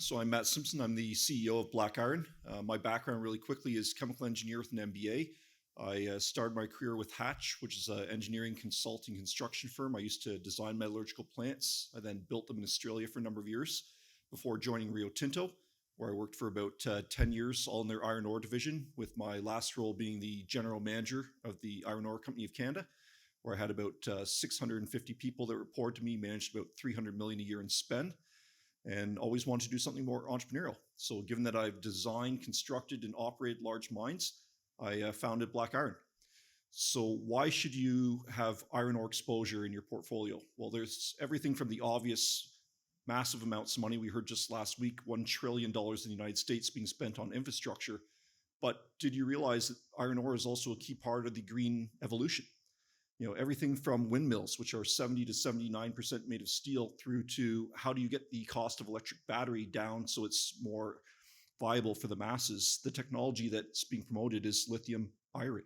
So I'm Matt Simpson. I'm the CEO of Black Iron. My background really quickly is chemical engineer with an MBA. I started my career with Hatch, which is an engineering consulting construction firm. I used to design metallurgical plants. I then built them in Australia for a number of years before joining Rio Tinto, where I worked for about 10 years, all in their iron ore division, with my last role being the general manager of the Iron Ore Company of Canada, where I had about 650 people that report to me, managed about $300 million a year in spend, and always wanted to do something more entrepreneurial. So given that I've designed, constructed, and operated large mines, I founded Black Iron. So why should you have iron ore exposure in your portfolio? Well, there's everything from the obvious massive amounts of money. We heard just last week, $1 trillion in the United States being spent on infrastructure. But did you realize that iron ore is also a key part of the green evolution? You know, everything from windmills, which are 70 to 79% made of steel, through to how do you get the cost of electric battery down so it's more viable for the masses. The technology that's being promoted is lithium iron.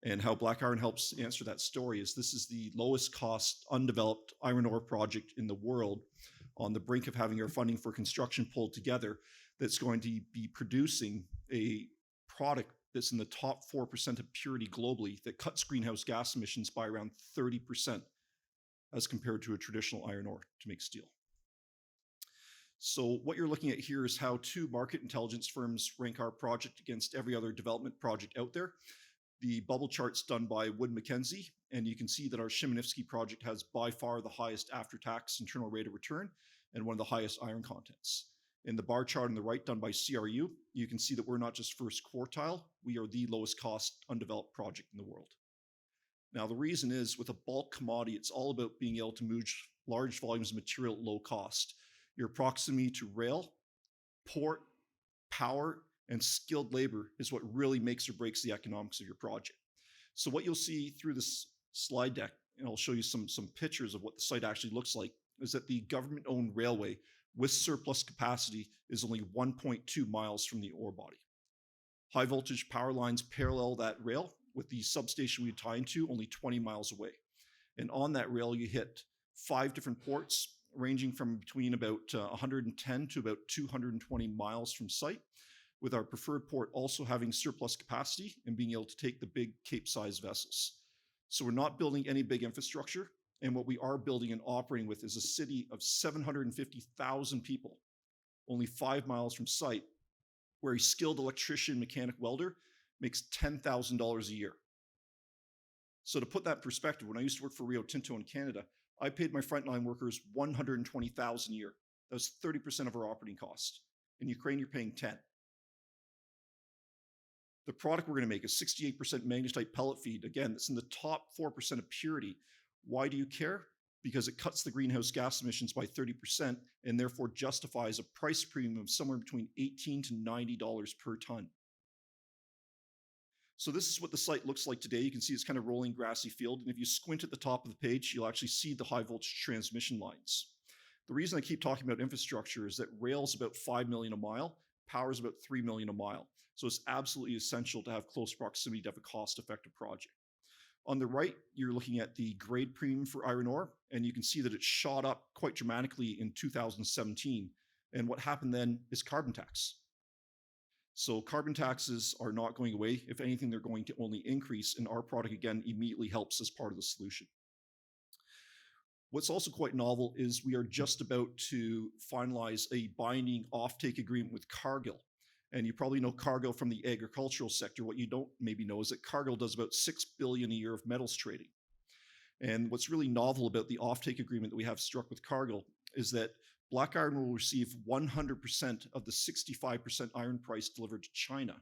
And how Black Iron helps answer that story is this is the lowest cost undeveloped iron ore project in the world, on the brink of having our funding for construction pulled together, that's going to be producing a product that's in the top 4% of purity globally, that cuts greenhouse gas emissions by around 30% as compared to a traditional iron ore to make steel. So what you're looking at here is how two market intelligence firms rank our project against every other development project out there. The bubble chart's done by Wood MacKenzie, and you can see that our Shymanivske project has by far the highest after-tax internal rate of return and one of the highest iron contents. In the bar chart on the right, done by CRU, you can see that we're not just first quartile, we are the lowest cost undeveloped project in the world. Now, the reason is, with a bulk commodity, it's all about being able to move large volumes of material at low cost. Your proximity to rail, port, power, and skilled labor is what really makes or breaks the economics of your project. So what you'll see through this slide deck, and I'll show you some pictures of what the site actually looks like, is that the government-owned railway with surplus capacity is only 1.2 miles from the ore body. High voltage power lines parallel that rail, with the substation we tie into only 20 miles away. And on that rail, you hit 5 different ports, ranging from between about 110 to about 220 miles from site, with our preferred port also having surplus capacity and being able to take the big Cape-sized vessels. So we're not building any big infrastructure, and what we are building and operating with is a city of 750,000 people, only 5 miles from site, where a skilled electrician, mechanic, welder makes $10,000 a year. So to put that in perspective, when I used to work for Rio Tinto in Canada, I paid my frontline workers $120,000 a year. That was 30% of our operating cost. In Ukraine, you're paying 10. The product we're going to make is 68% magnetite pellet feed. Again, it's in the top 4% of purity. Why do you care? Because it cuts the greenhouse gas emissions by 30% and therefore justifies a price premium of somewhere between $18 to $90 per ton. So this is what the site looks like today. You can see it's kind of rolling grassy field. And if you squint at the top of the page, you'll actually see the high voltage transmission lines. The reason I keep talking about infrastructure is that rail is about 5 million a mile, power is about 3 million a mile. So it's absolutely essential to have close proximity to have a cost-effective project. On the right, you're looking at the grade premium for iron ore, and you can see that it shot up quite dramatically in 2017. And what happened then is carbon tax. So carbon taxes are not going away. If anything, they're going to only increase, and our product, again, immediately helps as part of the solution. What's also quite novel is we are just about to finalize a binding offtake agreement with Cargill. And you probably know Cargill from the agricultural sector. What you don't maybe know is that Cargill does about $6 billion a year of metals trading. And what's really novel about the offtake agreement that we have struck with Cargill is that Black Iron will receive 100% of the 65% iron price delivered to China.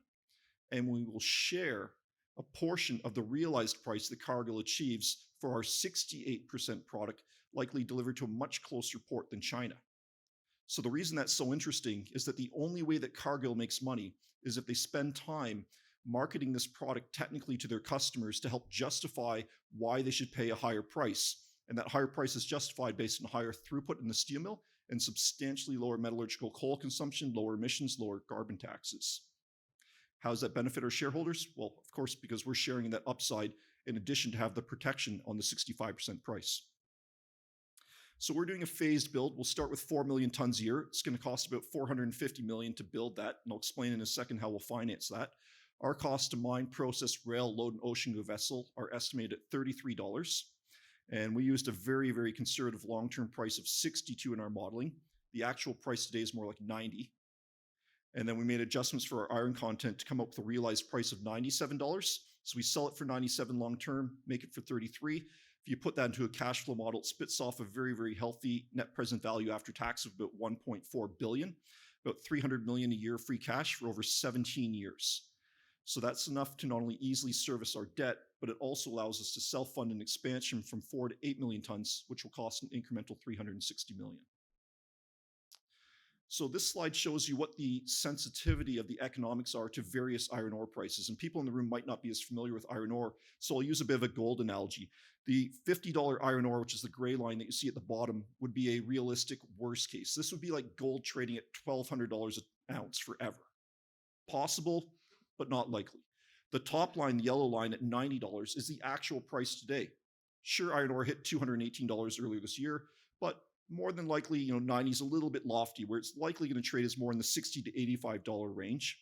And we will share a portion of the realized price that Cargill achieves for our 68% product, likely delivered to a much closer port than China. So the reason that's so interesting is that the only way that Cargill makes money is if they spend time marketing this product technically to their customers to help justify why they should pay a higher price. And that higher price is justified based on higher throughput in the steel mill and substantially lower metallurgical coal consumption, lower emissions, lower carbon taxes. How does that benefit our shareholders? Well, of course, because we're sharing in that upside in addition to have the protection on the 65% price. So we're doing a phased build. We'll start with 4 million tons a year. It's going to cost about $450 million to build that, and I'll explain in a second how we'll finance that. Our cost to mine, process, rail, load, and ocean to a vessel are estimated at $33. And we used a very, very conservative long-term price of 62 in our modeling. The actual price today is more like 90. And then we made adjustments for our iron content to come up with a realized price of $97. So we sell it for 97 long-term, make it for 33. If you put that into a cash flow model, it spits off a very, very healthy net present value after tax of about 1.4 billion, about 300 million a year free cash for over 17 years. So that's enough to not only easily service our debt, but it also allows us to self-fund an expansion from 4 to 8 million tons, which will cost an incremental 360 million. So this slide shows you what the sensitivity of the economics are to various iron ore prices. And people in the room might not be as familiar with iron ore, so I'll use a bit of a gold analogy. The $50 iron ore, which is the gray line that you see at the bottom, would be a realistic worst case. This would be like gold trading at $1,200 an ounce forever. Possible, but not likely. The top line, the yellow line at $90, is the actual price today. Sure, iron ore hit $218 earlier this year, but more than likely, 90 is a little bit lofty, where it's likely going to trade as more in the $60 to $85 range.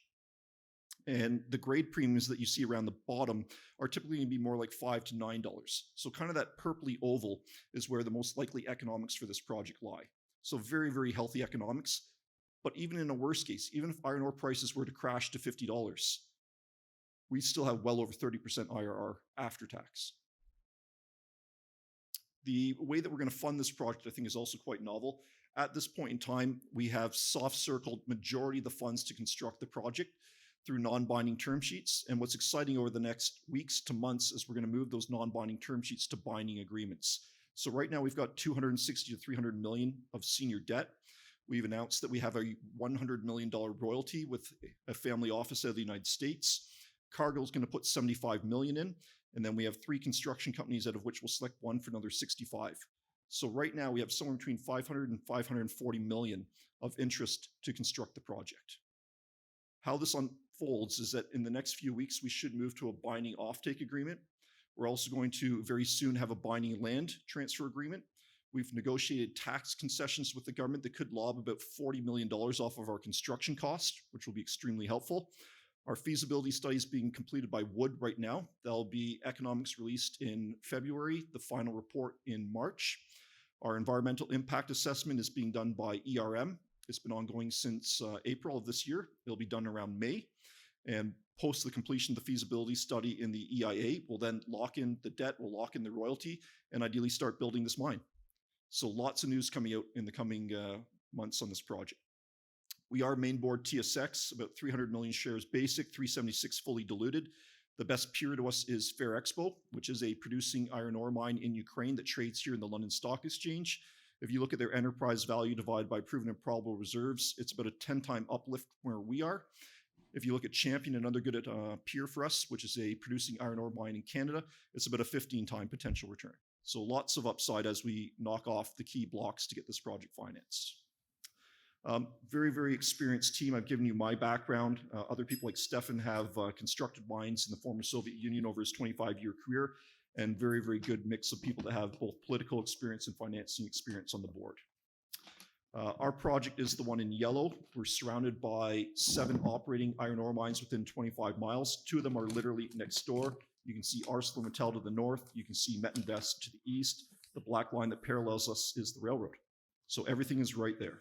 And the grade premiums that you see around the bottom are typically going to be more like $5 to $9. So kind of that purpley oval is where the most likely economics for this project lie. So very, very healthy economics. But even in a worst case, even if iron ore prices were to crash to $50, we still have well over 30% IRR after tax. The way that we're going to fund this project, I think, is also quite novel. At this point in time, we have soft-circled majority of the funds to construct the project through non-binding term sheets. And what's exciting over the next weeks to months is we're going to move those non-binding term sheets to binding agreements. So right now we've got 260 to 300 million of senior debt. We've announced that we have a $100 million royalty with a family office out of the United States. Cargill is going to put 75 million in. And then we have 3 construction companies, out of which we'll select one for another 65. So right now we have somewhere between 500 and 540 million of interest to construct the project. How this unfolds is that in the next few weeks, we should move to a binding offtake agreement. We're also going to very soon have a binding land transfer agreement. We've negotiated tax concessions with the government that could lob about $40 million off of our construction cost, which will be extremely helpful. Our feasibility study is being completed by Wood right now. There'll be economics released in February, the final report in March. Our environmental impact assessment is being done by ERM. It's been ongoing since April of this year. It'll be done around May. And post the completion of the feasibility study in the EIA, we'll then lock in the debt, we'll lock in the royalty, and ideally start building this mine. So lots of news coming out in the coming months on this project. We are main board TSX, about 300 million shares basic, 376 fully diluted. The best peer to us is Ferrexpo, which is a producing iron ore mine in Ukraine that trades here in the London Stock Exchange. If you look at their enterprise value divided by proven and probable reserves, it's about a 10-time uplift where we are. If you look at Champion, another good peer for us, which is a producing iron ore mine in Canada, it's about a 15-time potential return. So lots of upside as we knock off the key blocks to get this project financed. Very, very experienced team. I've given you my background. Other people like Stefan have constructed mines in the former Soviet Union over his 25-year career, and very, very good mix of people that have both political experience and financing experience on the board. Our project is the one in yellow. We're surrounded by 7 operating iron ore mines within 25 miles. 2 of them are literally next door. You can see ArcelorMittal to the north. You can see Metinvest to the east. The black line that parallels us is the railroad. So everything is right there.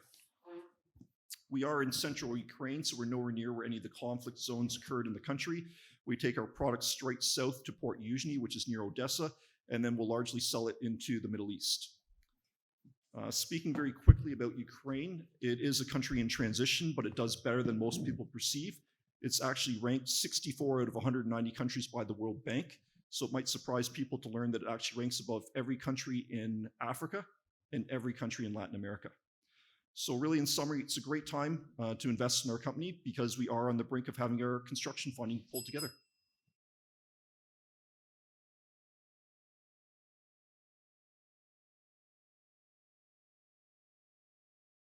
We are in central Ukraine, so we're nowhere near where any of the conflict zones occurred in the country. We take our product straight south to Port Yuzhny, which is near Odessa, and then we'll largely sell it into the Middle East. Speaking very quickly about Ukraine, it is a country in transition, but it does better than most people perceive. It's actually ranked 64 out of 190 countries by the World Bank, so it might surprise people to learn that it actually ranks above every country in Africa and every country in Latin America. So really, in summary, it's a great time to invest in our company because we are on the brink of having our construction funding pulled together.